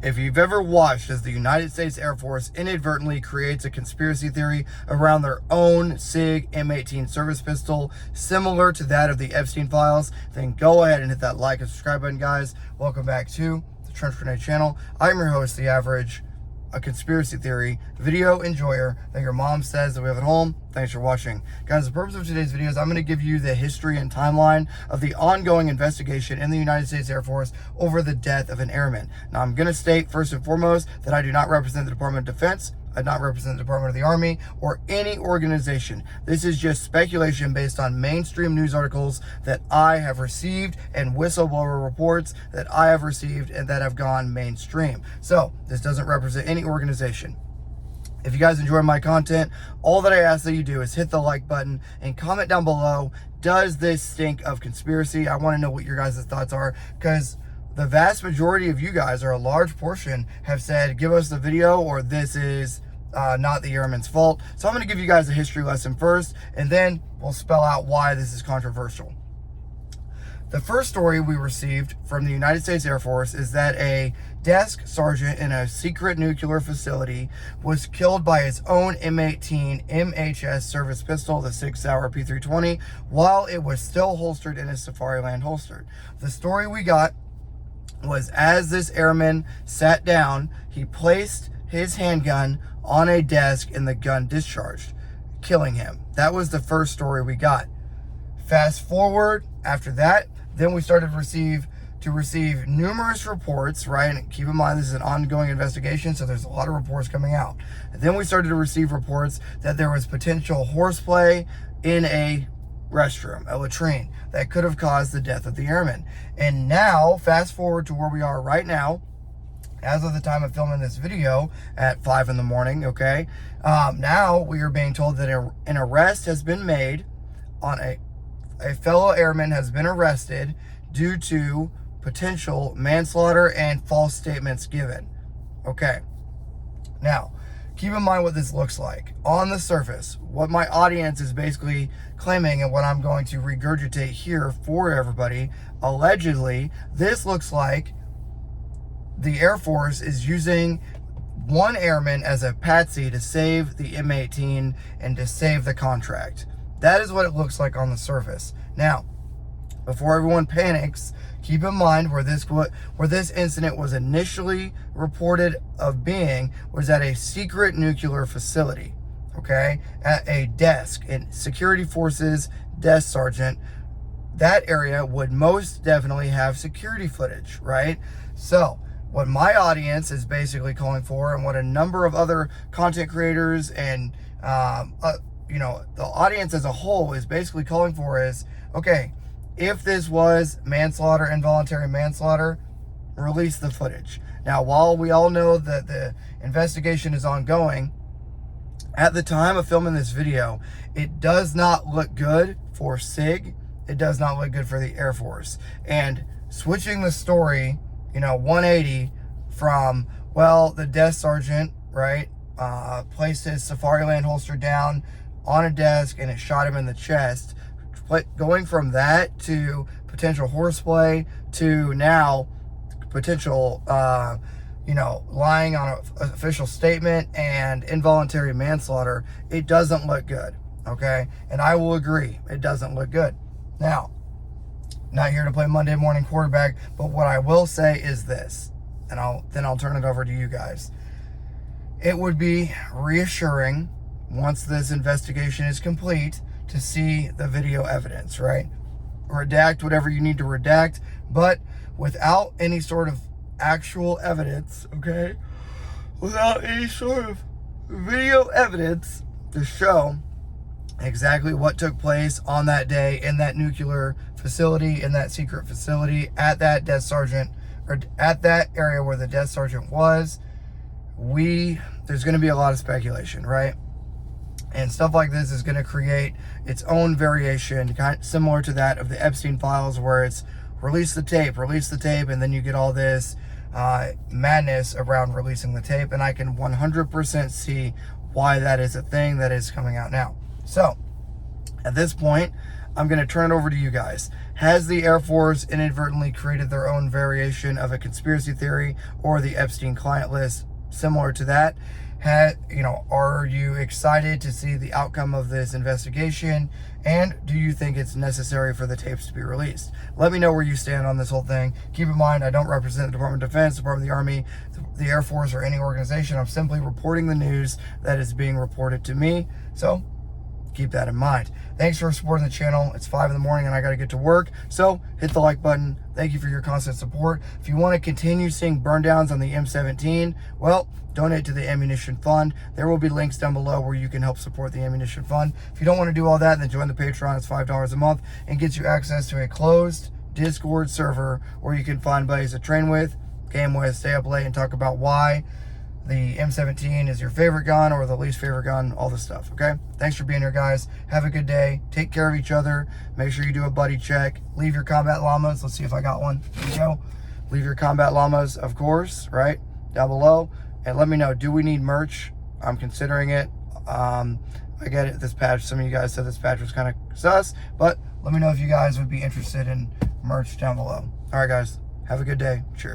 If you've ever watched as the United States Air Force inadvertently creates a conspiracy theory around their own Sig M18 service pistol, similar to that of the Epstein files, then go ahead and hit that like and subscribe button, guys. Welcome back to the Trench Grenade channel. I'm your host, The Average, a conspiracy theory video enjoyer that your mom says that we have at home. Thanks for watching. Guys, the purpose of today's video is I'm going to give you the history and timeline of the ongoing investigation in the United States Air Force over the death of an airman. Now, I'm going to state first and foremost that I do not represent the Department of Defense. I do not represent the Department of the Army or any organization. This is just speculation based on mainstream news articles that I have received and whistleblower reports that I have received and that have gone mainstream. So this doesn't represent any organization. If you guys enjoy my content, all that I ask that you do is hit the like button and comment down below, does this stink of conspiracy? I want to know what your guys' thoughts are, because the vast majority of you guys, or a large portion, have said, give us the video, or this is not the airman's fault. So I'm going to give you guys a history lesson first, and then we'll spell out why this is controversial. The first story we received from the United States Air Force is that a desk sergeant in a secret nuclear facility was killed by his own M18 MHS service pistol, the Sig P320, while it was still holstered in his Safariland holster. The story we got was, as this airman sat down, he placed his handgun on a desk and the gun discharged, killing him. That was the first story we got. Fast forward after that, then we started to receive numerous reports, right? And keep in mind, this is an ongoing investigation, so there's a lot of reports coming out. And then we started to receive reports that there was potential horseplay in a restroom, a latrine, that could have caused the death of the airman. And now, fast forward to where we are right now, as of the time of filming this video at 5 in the morning, okay? Now we are being told that an arrest has been made on a fellow airman has been arrested due to potential manslaughter and false statements given. Okay. Now, keep in mind what this looks like. On the surface, what my audience is basically claiming and what I'm going to regurgitate here for everybody, allegedly, this looks like the Air Force is using one airman as a patsy to save the M18 and to save the contract. That is what it looks like on the surface. Now, before everyone panics, keep in mind where this incident was initially reported of being was at a secret nuclear facility, okay? At a desk, and security forces desk sergeant, that area would most definitely have security footage, right? So what my audience is basically calling for, and what a number of other content creators and the audience as a whole is basically calling for is, okay, if this was manslaughter, involuntary manslaughter, release the footage. Now, while we all know that the investigation is ongoing, at the time of filming this video, it does not look good for SIG. It does not look good for the Air Force. And switching the story, 180 from, well, the desk sergeant, right, placed his Safariland holster down on a desk and it shot him in the chest. Going from that to potential horseplay to now potential, lying on an official statement and involuntary manslaughter, it doesn't look good, okay? And I will agree, it doesn't look good. Now, not here to play Monday morning quarterback, but what I will say is this, and I'll turn it over to you guys. It would be reassuring once this investigation is complete to see the video evidence, right? Redact whatever you need to redact, but without any sort of actual evidence, okay? Without any sort of video evidence to show exactly what took place on that day in that nuclear facility, in that secret facility, at that desk sergeant, or at that area where the desk sergeant was, there's going to be a lot of speculation, right? And stuff like this is going to create its own variation, kind of similar to that of the Epstein files, where it's release the tape, and then you get all this madness around releasing the tape. And I can 100% see why that is a thing that is coming out now. So, at this point, I'm going to turn it over to you guys. Has the Air Force inadvertently created their own variation of a conspiracy theory or the Epstein client list similar to that? Are you excited to see the outcome of this investigation? And do you think it's necessary for the tapes to be released? Let me know where you stand on this whole thing. Keep in mind, I don't represent the Department of Defense, Department of the Army, the Air Force, or any organization. I'm simply reporting the news that is being reported to me. So keep that in mind. Thanks for supporting the channel. It's 5 in the morning and I got to get to work. So hit the like button. Thank you for your constant support. If you want to continue seeing burn downs on the M17, well, donate to the ammunition fund. There will be links down below where you can help support the ammunition fund. If you don't want to do all that, then join the Patreon. It's $5 a month and gets you access to a closed Discord server where you can find buddies to train with, game with, stay up late, and talk about why the M17 is your favorite gun or the least favorite gun, all this stuff, okay? Thanks for being here, guys. Have a good day. Take care of each other. Make sure you do a buddy check. Leave your combat llamas. Let's see if I got one. There you go. Leave your combat llamas, of course, right, down below. And let me know, do we need merch? I'm considering it. I get it, this patch, some of you guys said this patch was kind of sus, but let me know if you guys would be interested in merch down below. All right, guys, have a good day. Cheers.